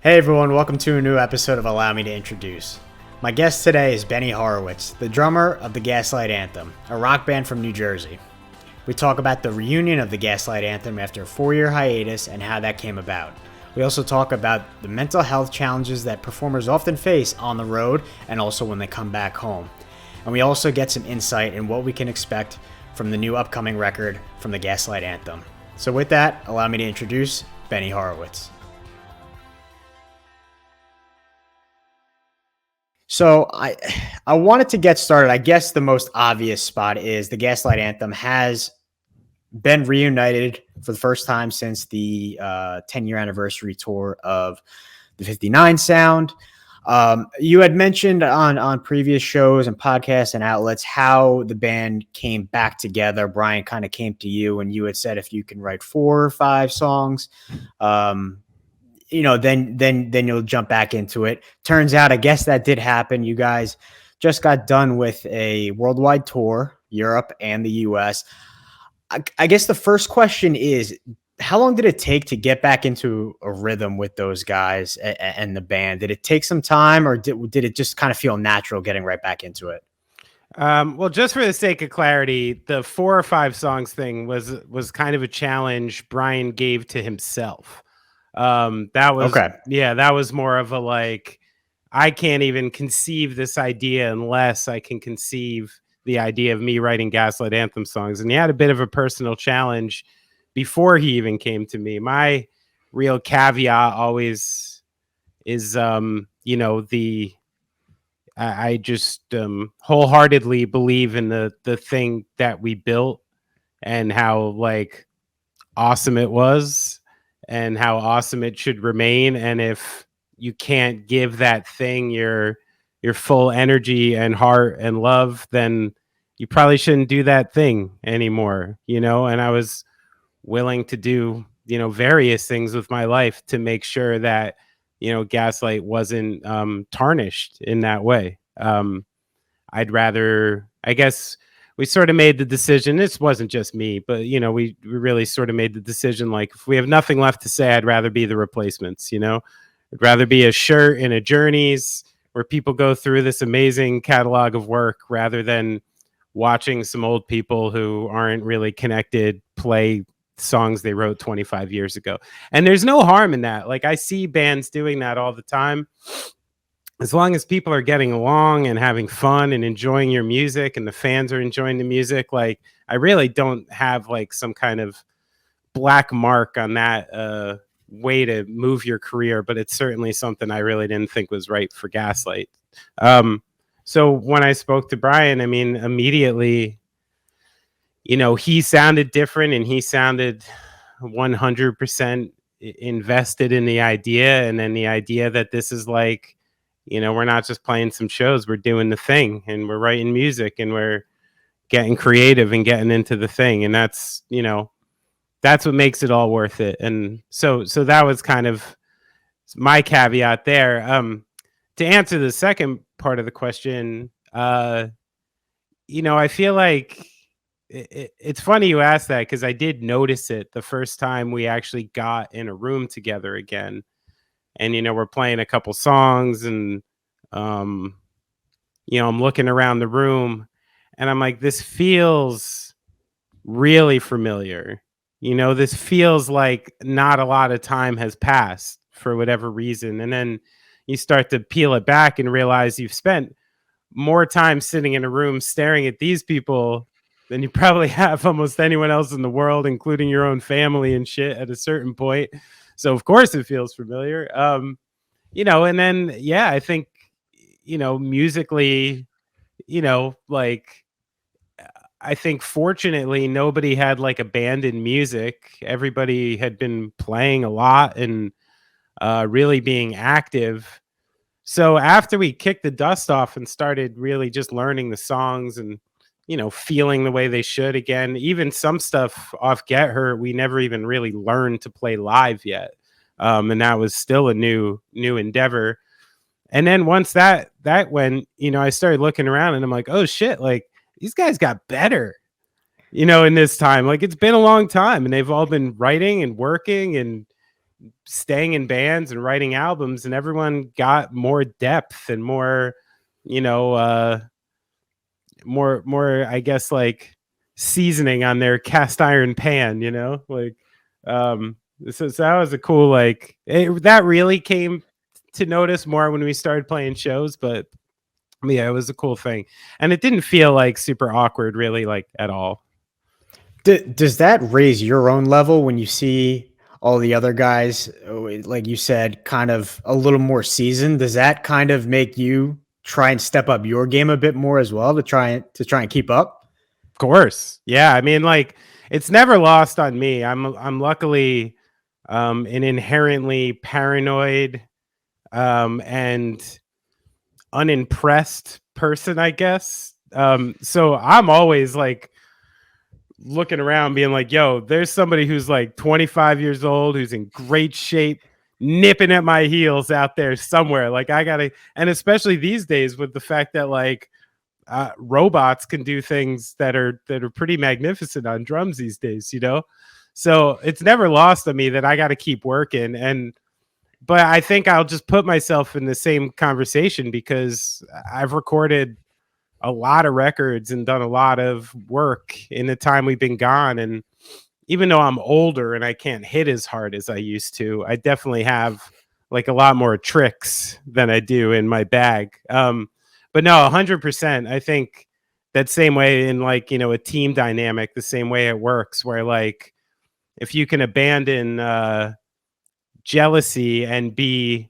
Hey everyone, welcome to a new episode of Allow Me to Introduce. My guest today is Benny Horowitz, the drummer of the Gaslight Anthem, a rock band from New Jersey. We talk about the reunion of the Gaslight Anthem after a 4-year hiatus and how that came about. We also talk about the mental health challenges that performers often face on the road and also when they come back home. And we also get some insight in what we can expect from the new upcoming record from the Gaslight Anthem. So with that, allow me to introduce Benny Horowitz. So I wanted to get started. I guess the most obvious spot is the Gaslight Anthem has been reunited for the first time since the 10-year anniversary tour of the 59 Sound. You had mentioned on previous shows and podcasts and outlets how the band came back together. Brian kind of came to you and you had said if you can write 4 or 5 songs, then you'll jump back into it. Turns out, I guess that did happen. You guys just got done with a worldwide tour, Europe and the US. I guess the first question is, how long did it take to get back into a rhythm with those guys and the band? Did it take some time, or did it just kind of feel natural getting right back into it? Well, just for the sake of clarity, the 4 or 5 songs thing was kind of a challenge Brian gave to himself. That was okay. Yeah, that was more of a like, I can't even conceive this idea unless I can conceive the idea of me writing Gaslight Anthem songs. And he had a bit of a personal challenge before he even came to me. My real caveat always is, I just wholeheartedly believe in the thing that we built and how like awesome it was and how awesome it should remain. And if you can't give that thing your full energy and heart and love, then you probably shouldn't do that thing anymore, and I was willing to do, various things with my life to make sure that, Gaslight wasn't tarnished in that way. I'd rather, I guess, we sort of made the decision. This wasn't just me, but we really sort of made the decision. Like, if we have nothing left to say, I'd rather be the Replacements. I'd rather be a shirt in a Journeys where people go through this amazing catalog of work rather than watching some old people who aren't really connected play songs they wrote 25 years ago. And there's no harm in that. Like, I see bands doing that all the time. As long as people are getting along and having fun and enjoying your music and the fans are enjoying the music, like, I really don't have like some kind of black mark on that way to move your career, but it's certainly something I really didn't think was right for Gaslight. So when I spoke to Brian, I mean, immediately, he sounded different and he sounded 100% invested in the idea. And then the idea that this is like, we're not just playing some shows, we're doing the thing and we're writing music and we're getting creative and getting into the thing. And that's what makes it all worth it. And so that was kind of my caveat there. To answer the second part of the question, I feel like it's funny you asked that, because I did notice it the first time we actually got in a room together again. And, we're playing a couple songs and, I'm looking around the room and I'm like, this feels really familiar. This feels like not a lot of time has passed for whatever reason. And then you start to peel it back and realize you've spent more time sitting in a room staring at these people than you probably have almost anyone else in the world, including your own family and shit at a certain point. So of course it feels familiar. And then, yeah, I think, musically, like, I think fortunately nobody had like abandoned music. Everybody had been playing a lot and really being active. So after we kicked the dust off and started really just learning the songs and, feeling the way they should again, even some stuff off Get Her, we never even really learned to play live yet. And that was still a new endeavor. And then once that went, I started looking around and I'm like, oh shit, like these guys got better, in this time. Like, it's been a long time and they've all been writing and working and staying in bands and writing albums, and everyone got more depth and more, you know, more I guess like seasoning on their cast iron pan, you know, like so that was a cool, like that really came to notice more when we started playing shows, but yeah, it was a cool thing, and it didn't feel like super awkward really, like at all. Does that raise your own level when you see all the other guys, like you said, kind of a little more seasoned? Does that kind of make you try and step up your game a bit more as well to try and keep up? Of course. Yeah, I mean, like, it's never lost on me. I'm luckily an inherently paranoid and unimpressed person, I guess. So I'm always like looking around being like, yo, there's somebody who's like 25 years old, who's in great shape, nipping at my heels out there somewhere. Like I gotta, and especially these days with the fact that like robots can do things that are pretty magnificent on drums these days, you know? So it's never lost on me that I got to keep working. But I think I'll just put myself in the same conversation because I've recorded a lot of records and done a lot of work in the time we've been gone. And even though I'm older and I can't hit as hard as I used to, I definitely have like a lot more tricks than I do in my bag. But no, 100%. I think that same way in like, you know, a team dynamic, the same way it works, where like if you can abandon jealousy and be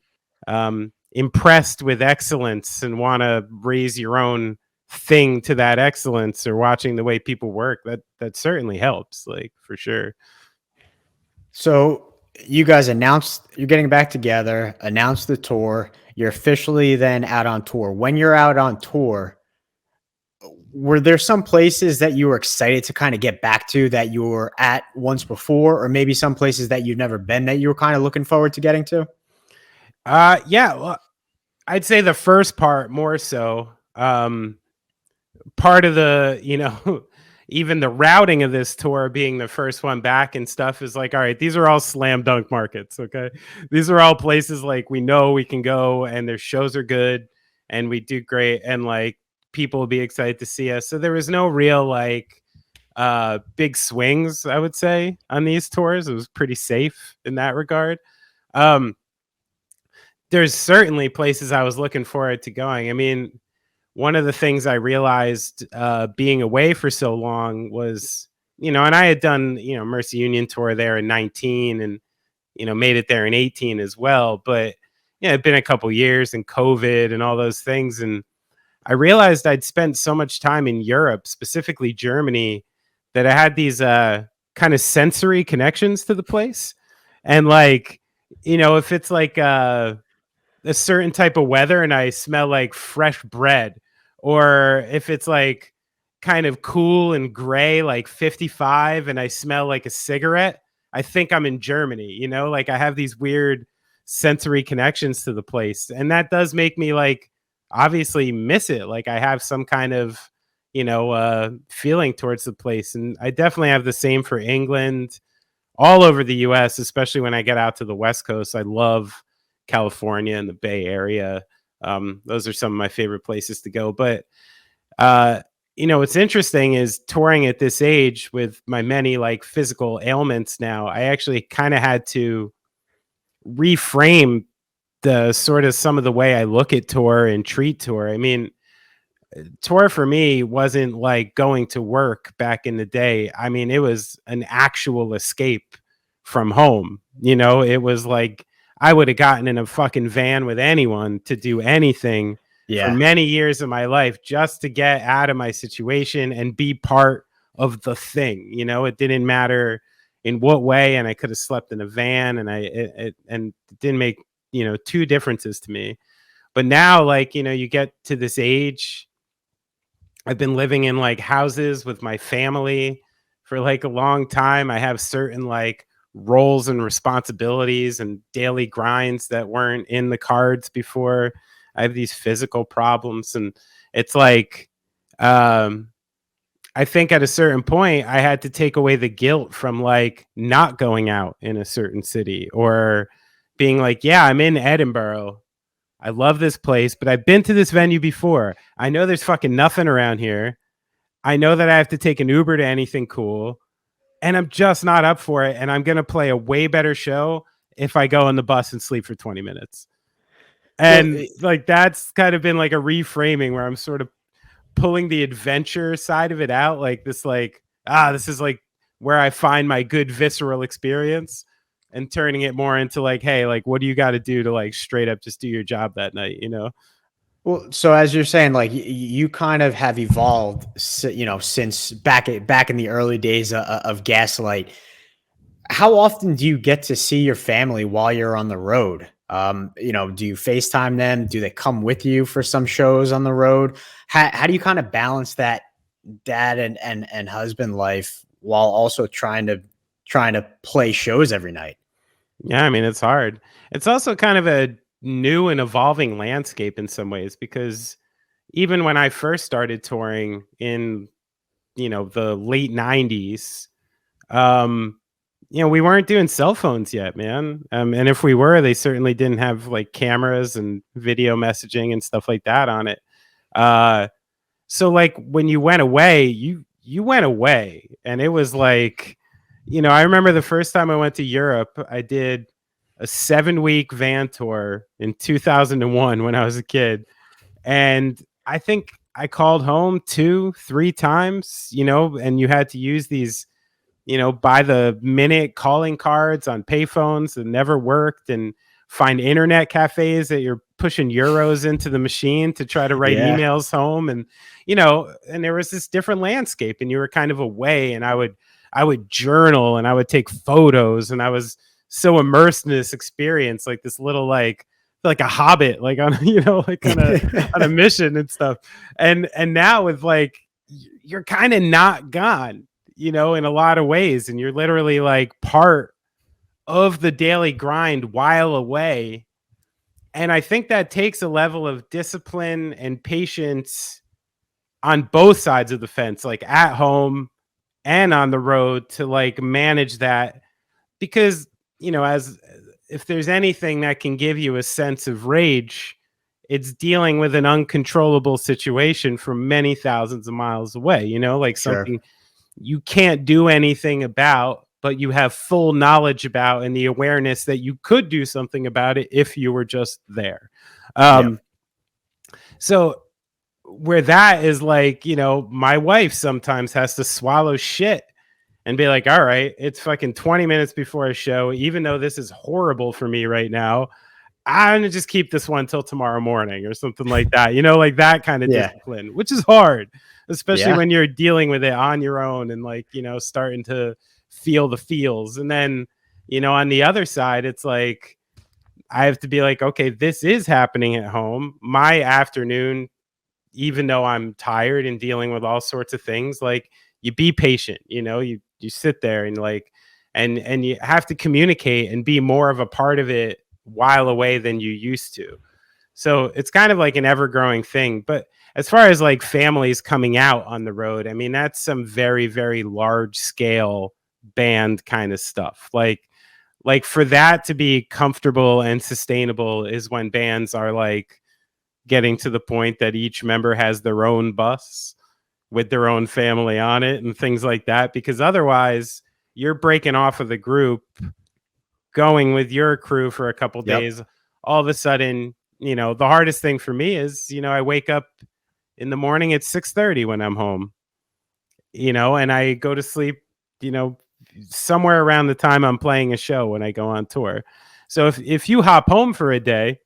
impressed with excellence and want to raise your own thing to that excellence, or watching the way people work, that certainly helps, like for sure. So you guys announced you're getting back together, announced the tour. You're officially then out on tour. When you're out on tour, were there some places that you were excited to kind of get back to that you were at once before, or maybe some places that you've never been that you were kind of looking forward to getting to? Yeah, well, I'd say the first part more so. Part of the, you know, even the routing of this tour being the first one back and stuff is like, all right, these are all slam dunk markets. Okay. These are all places like we know we can go and their shows are good and we do great. And like people will be excited to see us. So there was no real like big swings, I would say, on these tours. It was pretty safe in that regard. Um, there's certainly places I was looking forward to going. I mean, one of the things I realized being away for so long was, you know, and I had done, you know, Mercy Union tour there in 19 and, you know, made it there in 18 as well. But, yeah, it'd been a couple years and COVID and all those things. And I realized I'd spent so much time in Europe, specifically Germany, that I had these kind of sensory connections to the place. And like, you know, if it's like a certain type of weather and I smell like fresh bread, or if it's like kind of cool and gray, like 55, and I smell like a cigarette, I think I'm in Germany, you know, like I have these weird sensory connections to the place. And that does make me like obviously miss it. Like I have some kind of, you know, feeling towards the place. And I definitely have the same for England, all over the US, especially when I get out to the West Coast. I love California and the Bay Area. Those are some of my favorite places to go. But you know, what's interesting is touring at this age with my many like physical ailments now, I actually kind of had to reframe the sort of some of the way I look at tour and treat tour. I mean, tour for me wasn't like going to work back in the day. I mean, it was an actual escape from home. You know, it was like I would have gotten in a fucking van with anyone to do anything for Yeah. many years of my life just to get out of my situation and be part of the thing. You know, it didn't matter in what way, and I could have slept in a van, and it didn't make, you know, two differences to me. But now, like, you know, you get to this age, I've been living in like houses with my family for like a long time. I have certain like roles and responsibilities and daily grinds that weren't in the cards before. I have these physical problems, and it's like um I think at a certain point I had to take away the guilt from like not going out in a certain city, or being like, yeah, I'm in Edinburgh. I love this place, but I've been to this venue before. I know there's fucking nothing around here. I know that I have to take an Uber to anything cool, and I'm just not up for it. And I'm going to play a way better show if I go on the bus and sleep for 20 minutes. Well, And like, that's kind of been like a reframing where I'm sort of pulling the adventure side of it out. Like this, like, this is like where I find my good visceral experience, and turning it more into like, hey, like, what do you got to do to like straight up just do your job that night, you know? well, so as you're saying, like you kind of have evolved, since back in the early days of Gaslight. How often do you get to see your family while you're on the road? Do you FaceTime them? Do they come with you for some shows on the road? How do you kind of balance that dad and husband life while also trying to play shows every night? Yeah, I mean, it's hard. It's also kind of a new and evolving landscape in some ways, because even when I first started touring in, the late 90s, um, we weren't doing cell phones yet, man. And if we were, they certainly didn't have like cameras and video messaging and stuff like that on it. Uh, so like when you went away, you went away, and it was like, I remember the first time I went to Europe, I did a 7-week van tour in 2001 when I was a kid. And I think I called home 2-3 times, and you had to use these, by the minute calling cards on payphones that never worked, and find internet cafes that you're pushing euros into the machine to try to write Yeah. emails home. And, and there was this different landscape, and you were kind of away, and I would journal, and I would take photos, and I was so immersed in this experience, like this little, like a hobbit, like on, like on a mission and stuff. And now with like, you're kind of not gone, in a lot of ways. And you're literally like part of the daily grind while away. And I think that takes a level of discipline and patience on both sides of the fence, like at home and on the road, to like manage that. Because, as if there's anything that can give you a sense of rage, it's dealing with an uncontrollable situation from many thousands of miles away, like Sure. something you can't do anything about, but you have full knowledge about, and the awareness that you could do something about it if you were just there. Yep. So where that is like, my wife sometimes has to swallow shit and be like, all right, it's fucking 20 minutes before a show. Even though this is horrible for me right now, I'm gonna just keep this one till tomorrow morning or something like that. Like that kind of Yeah. discipline, which is hard, especially Yeah. when you're dealing with it on your own, and like, starting to feel the feels. And then, on the other side, it's like, I have to be like, okay, this is happening at home. My afternoon, even though I'm tired and dealing with all sorts of things, like, you be patient, you sit there and like, and you have to communicate and be more of a part of it while away than you used to. So it's kind of like an ever growing thing. But as far as like families coming out on the road, I mean, that's some very, very large scale band kind of stuff. Like for that to be comfortable and sustainable is when bands are like getting to the point that each member has their own bus with their own family on it and things like that. Because otherwise you're breaking off of the group, going with your crew for a couple Yep. days. All of a sudden, the hardest thing for me is, I wake up in the morning at 6:30 when I'm home, and I go to sleep, somewhere around the time I'm playing a show when I go on tour. So if you hop home for a day,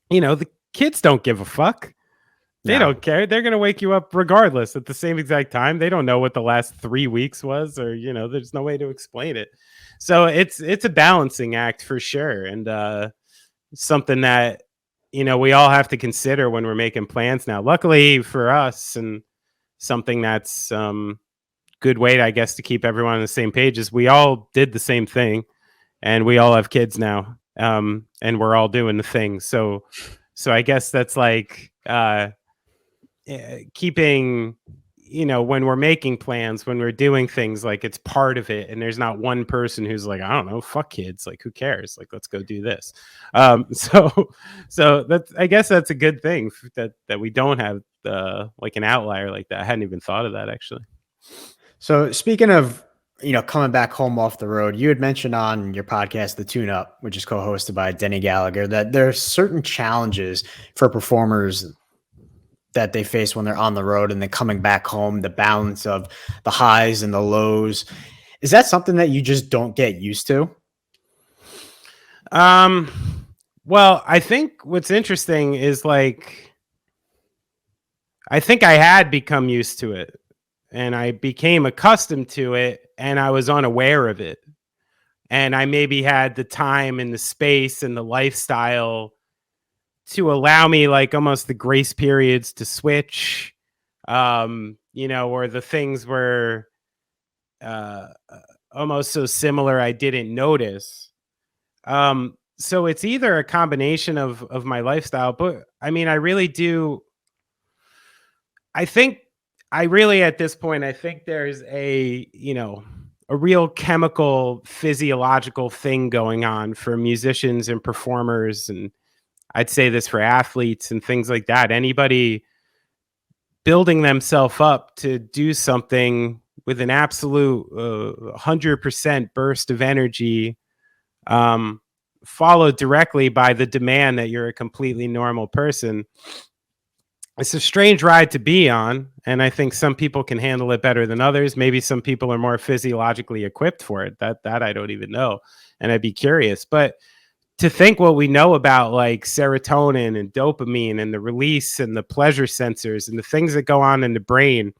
the kids don't give a fuck. They No. don't care. They're going to wake you up regardless at the same exact time. They don't know what the last 3 weeks was, or, there's no way to explain it. So it's a balancing act for sure. And something that, we all have to consider when we're making plans now. Luckily for us, and something that's good way, I guess, to keep everyone on the same page, is we all did the same thing, and we all have kids now, and we're all doing the thing. So I guess that's like keeping when we're making plans, when we're doing things, like it's part of it, and there's not one person who's like, I don't know, fuck kids, like who cares, like let's go do this. So that's, I guess that's a good thing that we don't have like an outlier like that. I hadn't even thought of that, actually. So speaking of, coming back home off the road, you had mentioned on your podcast, The Tune Up, which is co-hosted by Denny Gallagher, that there are certain challenges for performers that they face when they're on the road and then coming back home, the balance of the highs and the lows. Is that something that you just don't get used to? Well, I think what's interesting is like, I think I had become used to it and I became accustomed to it and I was unaware of it. And I maybe had the time and the space and the lifestyle to allow me like almost the grace periods to switch, or the things were almost so similar I didn't notice. So it's either a combination of my lifestyle, but I mean, I really do. I think at this point, I think there's a real chemical, physiological thing going on for musicians and performers. And I'd say this for athletes and things like that. Anybody building themselves up to do something with an absolute 100% burst of energy, followed directly by the demand that you're a completely normal person. It's a strange ride to be on, and I think some people can handle it better than others. Maybe some people are more physiologically equipped for it. That I don't even know, and I'd be curious. But to think what we know about like serotonin and dopamine and the release and the pleasure sensors and the things that go on in the brain,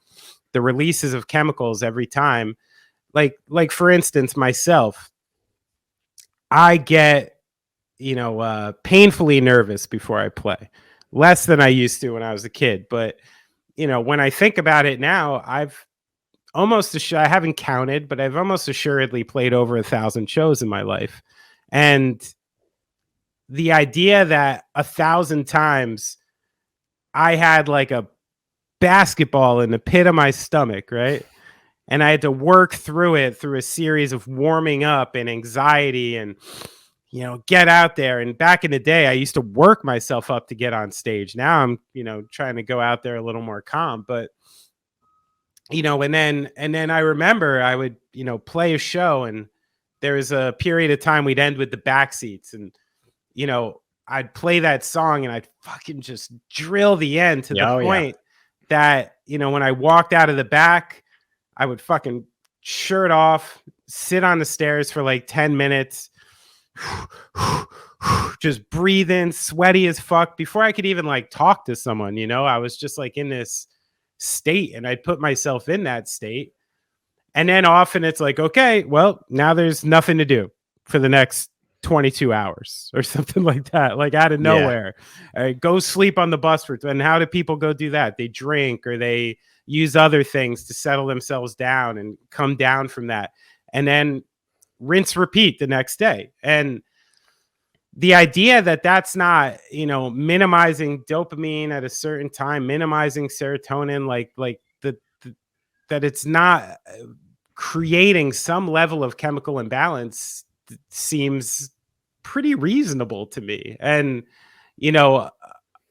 the releases of chemicals every time, like for instance, myself, I get, painfully nervous before I play, less than I used to when I was a kid. But, when I think about it now, I've I haven't counted, but I've almost assuredly played over 1,000 shows in my life. And the idea that 1,000 times I had like a basketball in the pit of my stomach, right? And I had to work through it through a series of warming up and anxiety and, get out there. And back in the day, I used to work myself up to get on stage. Now I'm, trying to go out there a little more calm, but, and then I remember I would, play a show, and there was a period of time we'd end with the backseats, and, I'd play that song and I'd fucking just drill the end to the point that, when I walked out of the back, I would fucking shirt off, sit on the stairs for like 10 minutes, just breathe in, sweaty as fuck before I could even like talk to someone. I was just like in this state, and I'd put myself in that state. And then often it's like, okay, well, now there's nothing to do for the next 22 hours or something like that, like out of nowhere. Go sleep on the bus and how do people go do that? They drink or they use other things to settle themselves down and come down from that, and then rinse repeat the next day. And the idea that that's not, minimizing dopamine at a certain time, minimizing serotonin, that it's not creating some level of chemical imbalance seems pretty reasonable to me. And,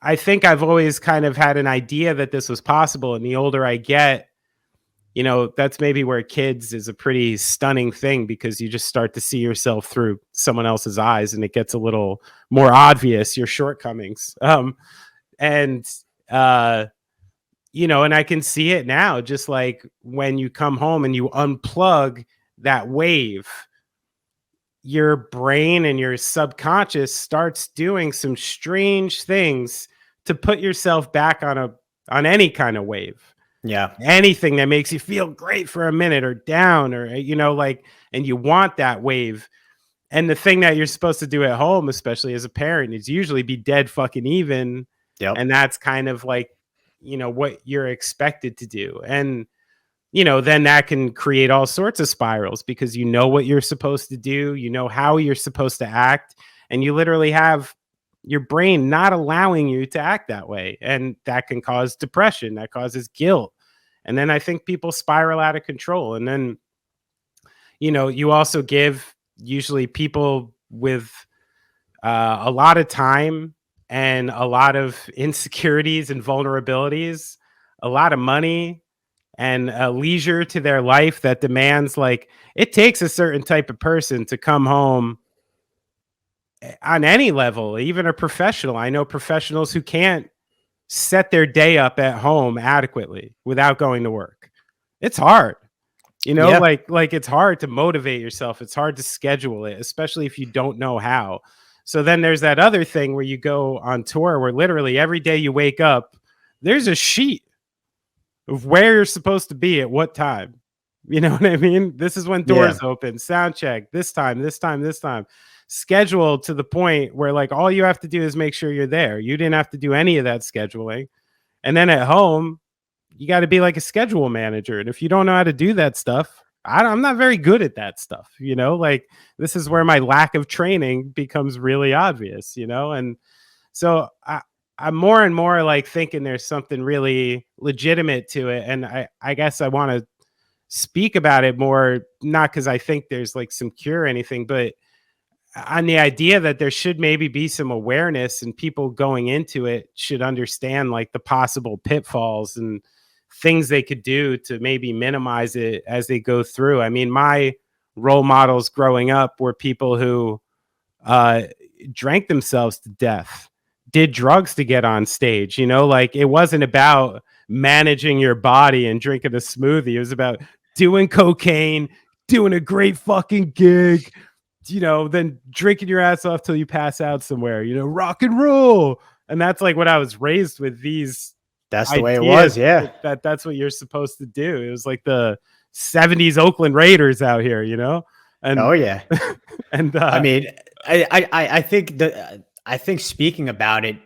I think I've always kind of had an idea that this was possible. And the older I get, that's maybe where kids is a pretty stunning thing, because you just start to see yourself through someone else's eyes and it gets a little more obvious, your shortcomings. And I can see it now, just like when you come home and you unplug that wave, your brain and your subconscious starts doing some strange things to put yourself back on any kind of wave. Yeah. Anything that makes you feel great for a minute or down or, and you want that wave. And the thing that you're supposed to do at home, especially as a parent, is usually be dead fucking even. Yep. And that's kind of like, what you're expected to do. And, then that can create all sorts of spirals, because what you're supposed to do, how you're supposed to act, and you literally have your brain not allowing you to act that way. And that can cause depression, that causes guilt. And then I think people spiral out of control. And then, you also give usually people with a lot of time and a lot of insecurities and vulnerabilities, a lot of money and leisure to their life that demands, like, it takes a certain type of person to come home on any level, even a professional. I know professionals who can't set their day up at home adequately without going to work. It's hard. Yeah. Like it's hard to motivate yourself. It's hard to schedule it, especially if you don't know how. So then there's that other thing where you go on tour where literally every day you wake up, there's a sheet of where you're supposed to be at what time. You know what I mean? This is when doors open, sound check, this time, this time, this time. Scheduled to the point where, like, all you have to do is make sure you're there. You didn't have to do any of that scheduling. And then at home, you got to be like a schedule manager. And if you don't know how to do that stuff, I'm not very good at that stuff. Like, this is where my lack of training becomes really obvious, and so I'm more and more like thinking there's something really legitimate to it. And I guess I want to speak about it more, not because I think there's like some cure or anything, but on the idea that there should maybe be some awareness, and people going into it should understand like the possible pitfalls and things they could do to maybe minimize it as they go through. I mean, my role models growing up were people who drank themselves to death, did drugs to get on stage. Like, it wasn't about managing your body and drinking a smoothie. It was about doing cocaine, doing a great fucking gig, then drinking your ass off till you pass out somewhere, rock and roll. And that's like what I was raised with, these that's the way it was. Yeah. That's what you're supposed to do. It was like the 70s Oakland Raiders out here, and oh yeah. And I mean, I think speaking about it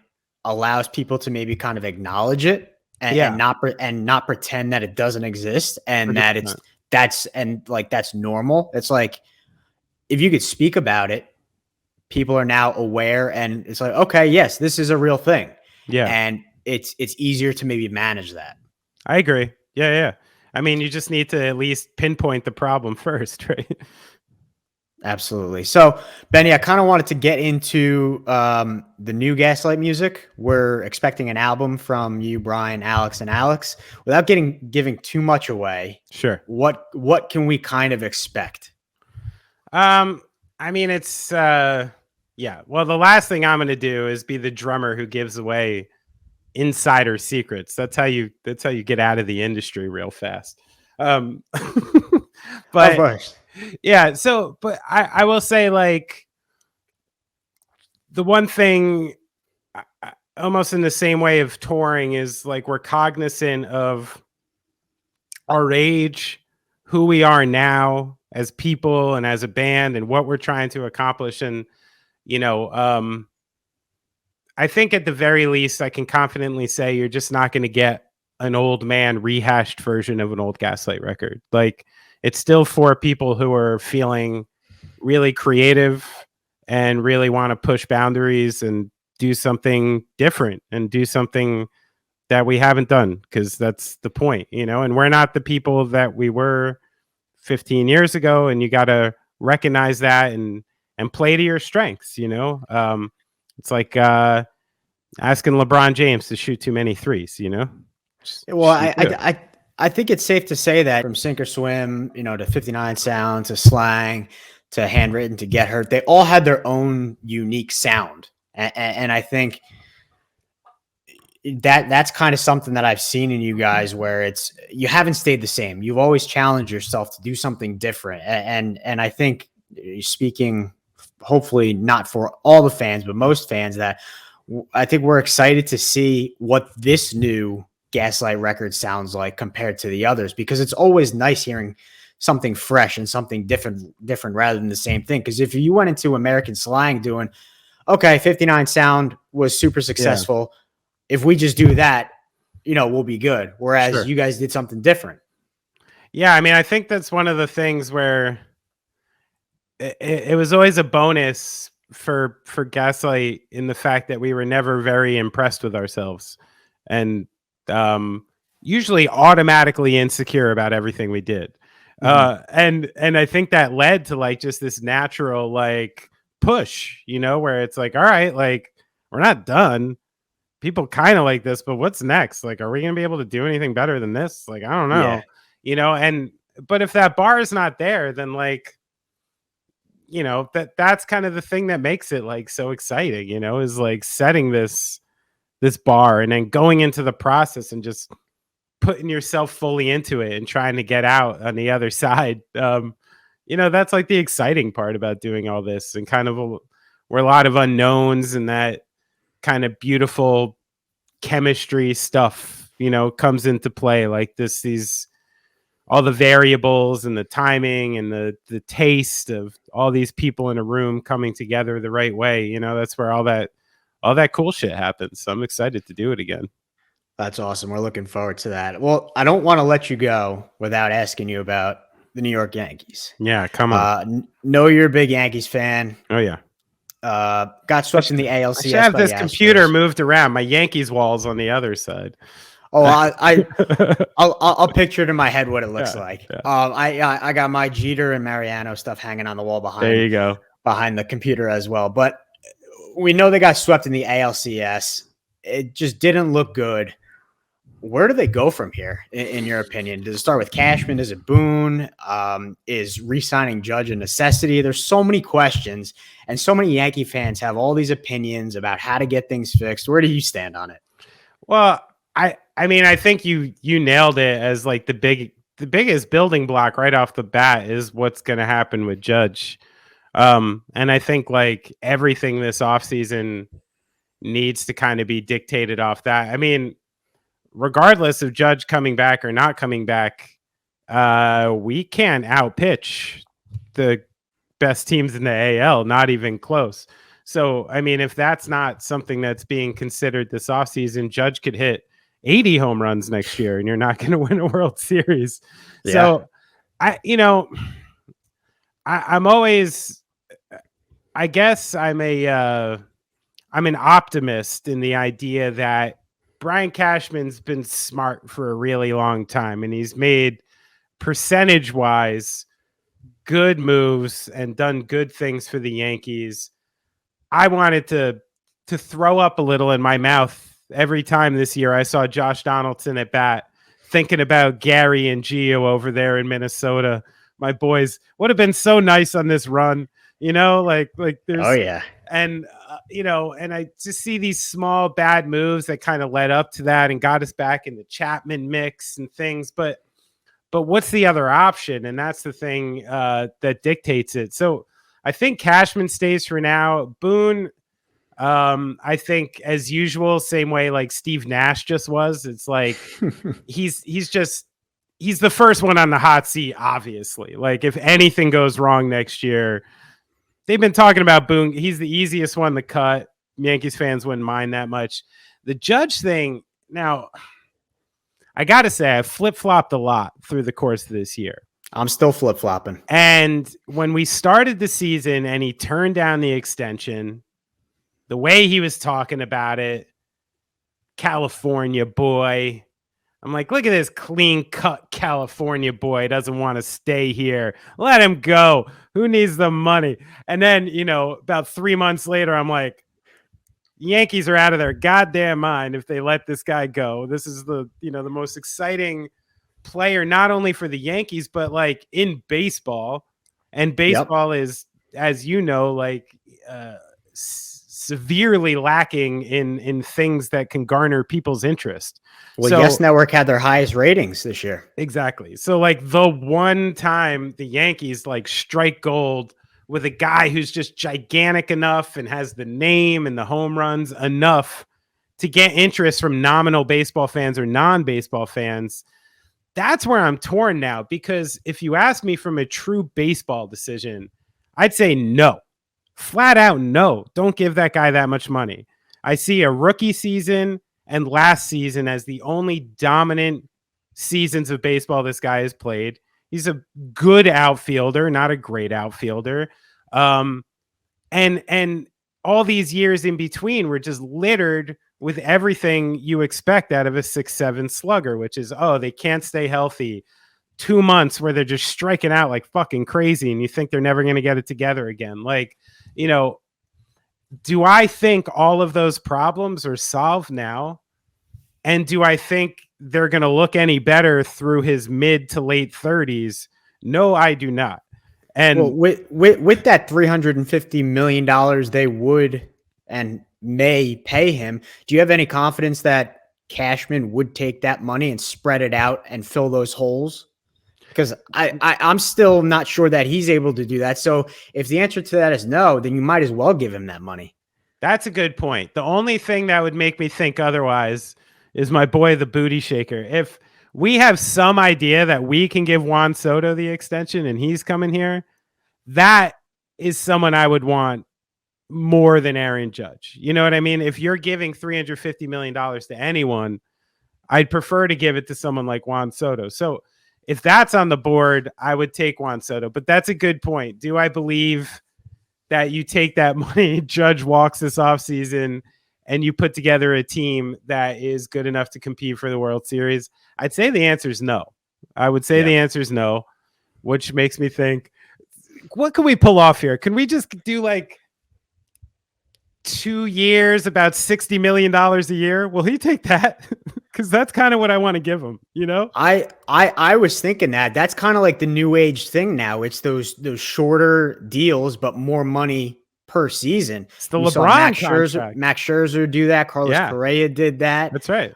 allows people to maybe kind of acknowledge it and not pretend that it doesn't exist, and 100%. That's normal. It's like, if you could speak about it, people are now aware, and it's like, okay, yes, this is a real thing. Yeah. And it's easier to maybe manage that. I agree. Yeah. I mean, you just need to at least pinpoint the problem first, right? Absolutely. So, Benny, I kind of wanted to get into the new Gaslight music. We're expecting an album from you, Brian, Alex, and Alex. Without giving too much away, sure. What can we kind of expect? I mean, it's yeah. Well, the last thing I'm going to do is be the drummer who gives away insider secrets. That's how you get out of the industry real fast. But of course. Yeah. So, but I will say, like, the one thing, almost in the same way of touring, is like, we're cognizant of our age, who we are now as people and as a band, and what we're trying to accomplish. And, I think at the very least, I can confidently say you're just not going to get an old man rehashed version of an old Gaslight record. Like, it's still for people who are feeling really creative and really want to push boundaries and do something different and do something that we haven't done, because that's the point, and we're not the people that we were 15 years ago, and you got to recognize that and play to your strengths. It's like asking LeBron James to shoot too many threes. Well, I think it's safe to say that from Sink or Swim, to 59 Sound, to Slang, to Handwritten, to Get Hurt, they all had their own unique sound, and I think that's kind of something that I've seen in you guys, where you haven't stayed the same. You've always challenged yourself to do something different, and I think, speaking hopefully not for all the fans, but most fans, that I think we're excited to see what this new Gaslight record sounds like compared to the others, because it's always nice hearing something fresh and something different rather than the same thing. Because if you went into American Slang doing, okay, 59 Sound was super successful, if we just do that, we'll be good. Whereas you guys did something different. Yeah, I mean, I think that's one of the things where it was always a bonus for Gaslight, in the fact that we were never very impressed with ourselves. And usually automatically insecure about everything we did. And I think that led to like just this natural like push, where it's like, all right, like we're not done. People kind of like this, but what's next? Like, are we gonna be able to do anything better than this? Like, I don't know, but if that bar is not there, then like, that's kind of the thing that makes it like so exciting, is like setting this bar and then going into the process and just putting yourself fully into it and trying to get out on the other side. That's like the exciting part about doing all this, and kind of we're a lot of unknowns, and that kind of beautiful chemistry stuff, comes into play, like all the variables and the timing and the taste of all these people in a room coming together the right way. That's where all that cool shit happens. So I'm excited to do it again. That's awesome. We're looking forward to that. Well, I don't want to let you go without asking you about the New York Yankees. Yeah, come on. Know you're a big Yankees fan. Oh yeah. Got swept in the ALCS. I should have this computer moved around. My Yankees wall's on the other side. Oh, I'll picture it in my head what it looks like. Yeah. I got my Jeter and Mariano stuff hanging on the wall behind. There you go. Behind the computer as well. But we know they got swept in the ALCS. It just didn't look good. Where do they go from here, in your opinion? Does it start with Cashman? Is it Boone? Is re-signing Judge a necessity? There's so many questions, and so many Yankee fans have all these opinions about how to get things fixed. Where do you stand on it? Well, I mean, I think you nailed it as like the biggest building block right off the bat is what's going to happen with Judge. And I think like everything this offseason needs to kind of be dictated off that. I mean, regardless of Judge coming back or not coming back, we can't outpitch the best teams in the AL, not even close. So, I mean, if that's not something that's being considered this offseason, Judge could hit 80 home runs next year and you're not going to win a World Series. Yeah. So, I'm always, I guess I'm an optimist in the idea that Brian Cashman's been smart for a really long time, and he's made percentage-wise good moves and done good things for the Yankees. I wanted to throw up a little in my mouth every time this year I saw Josh Donaldson at bat, thinking about Gary and Gio over there in Minnesota. My boys would have been so nice on this run, like there's, oh yeah. And, and I just see these small bad moves that kind of led up to that and got us back in the Chapman mix and things. But what's the other option? And that's the thing that dictates it. So I think Cashman stays for now. Boone, I think as usual, same way like Steve Nash just was. It's like he's the first one on the hot seat, obviously. Like if anything goes wrong next year, they've been talking about Boone. He's the easiest one to cut. Yankees fans wouldn't mind that much. The Judge thing, now, I got to say, I've flip-flopped a lot through the course of this year. I'm still flip-flopping. And when we started the season and he turned down the extension, the way he was talking about it, California boy, I'm like, look at this clean-cut California boy. Doesn't want to stay here. Let him go. Who needs the money? And then, about 3 months later, I'm like, Yankees are out of their goddamn mind if they let this guy go. This is the most exciting player, not only for the Yankees, but like in baseball. And baseball is, as you know, like severely lacking in things that can garner people's interest. Well, Yes Network had their highest ratings this year. Exactly. So like the one time the Yankees like strike gold with a guy who's just gigantic enough and has the name and the home runs enough to get interest from nominal baseball fans or non-baseball fans, that's where I'm torn now. Because if you ask me from a true baseball decision, I'd say no. Flat out no. Don't give that guy that much money. I see a rookie season and last season as the only dominant seasons of baseball this guy has played. He's a good outfielder, not a great outfielder. And all these years in between were just littered with everything you expect out of a 6'7" slugger, which is, oh, they can't stay healthy. 2 months where they're just striking out like fucking crazy and you think they're never going to get it together again. Like, you know, do I think all of those problems are solved now? And do I think they're going to look any better through his mid to late 30s? No, I do not. And well, with that $350 million they would and may pay him, do you have any confidence that Cashman would take that money and spread it out and fill those holes? Because I'm still not sure that he's able to do that. So if the answer to that is no, then you might as well give him that money. That's a good point. The only thing that would make me think otherwise is my boy, the booty shaker. If we have some idea that we can give Juan Soto the extension and he's coming here, that is someone I would want more than Aaron Judge. You know what I mean? If you're giving $350 million to anyone, I'd prefer to give it to someone like Juan Soto. So if that's on the board, I would take Juan Soto. But that's a good point. Do I believe that you take that money, Judge walks this offseason, and you put together a team that is good enough to compete for the World Series? I'd say the answer is no. I would say the answer is no, which makes me think, what can we pull off here? Can we just do like 2 years, about $60 million a year? Will he take that? Because that's kind of what I want to give him, you know? I was thinking that's kind of like the new age thing now. It's those shorter deals, but more money per season. It's the LeBron contract. Max Scherzer do that. Carlos Correa did that. That's right.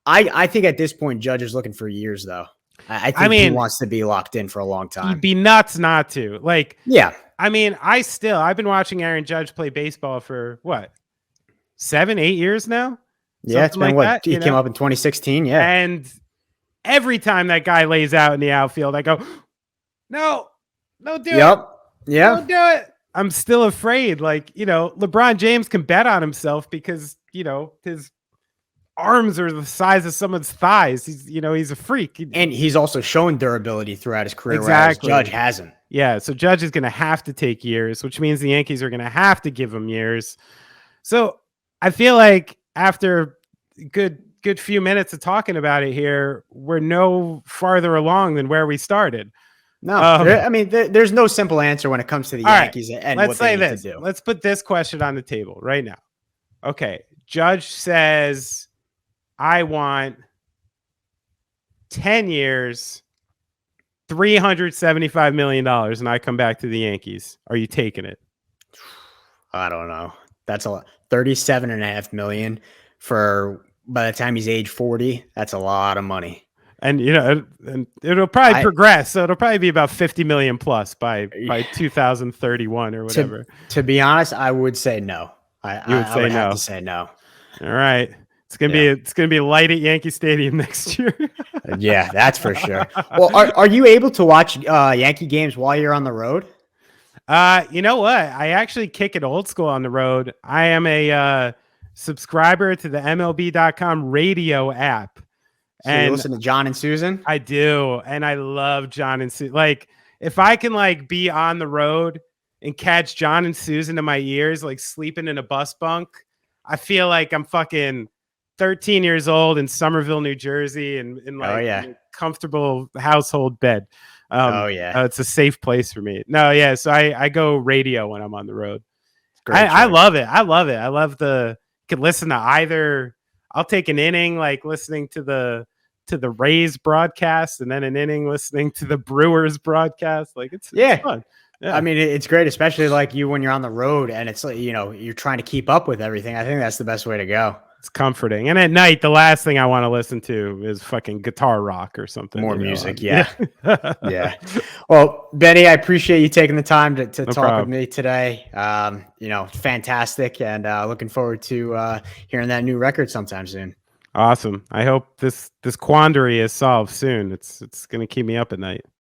I think at this point, Judge is looking for years, though. I think he wants to be locked in for a long time. He'd be nuts not to. Like, yeah. I mean, I've been watching Aaron Judge play baseball for what, 7-8 years now? Yeah, it's been like he came up in 2016. Yeah. And every time that guy lays out in the outfield, I go, no, don't do it. Yeah. Don't do it. I'm still afraid. Like, you know, LeBron James can bet on himself because, you know, his arms are the size of someone's thighs. He's a freak. And he's also shown durability throughout his career. Exactly. Whereas Judge hasn't. Yeah. So Judge is going to have to take years, which means the Yankees are going to have to give him years. So I feel like after good few minutes of talking about it here, we're no farther along than where we started. No, I mean, there's no simple answer when it comes to the Yankees and what they need to do. Let's put this question on the table right now. Okay. Judge says, I want 10 years, $375 million, and I come back to the Yankees. Are you taking it? I don't know. That's a lot. $37.5 million for by the time he's age 40. That's a lot of money. And and it'll probably progress. So it'll probably be about 50 million plus by 2031 or whatever. To be honest, I would say no. I would have to say no. All right. It's gonna be light at Yankee Stadium next year. Yeah, that's for sure. Well, are you able to watch Yankee games while you're on the road? You know what? I actually kick it old school on the road. I am a subscriber to the MLB.com radio app. So you listen to John and Susan? I do, and I love John and Susan. Like, if I can be on the road and catch John and Susan in my ears, like sleeping in a bus bunk, I feel like I'm fucking 13 years old in Somerville, New Jersey, and in a comfortable household bed. It's a safe place for me. So I go radio when I'm on the road. I love it. I love could listen to either. I'll take an inning listening to the Rays broadcast, and then an inning listening to the Brewers broadcast. It's fun. Yeah. I mean, it's great, especially you when you're on the road and it's you're trying to keep up with everything. I think that's the best way to go. It's comforting. And at night, the last thing I want to listen to is fucking guitar rock or something. More music. Yeah. Yeah. Well, Benny, I appreciate you taking the time to talk with me today. Fantastic. And looking forward to hearing that new record sometime soon. Awesome. I hope this quandary is solved soon. It's going to keep me up at night.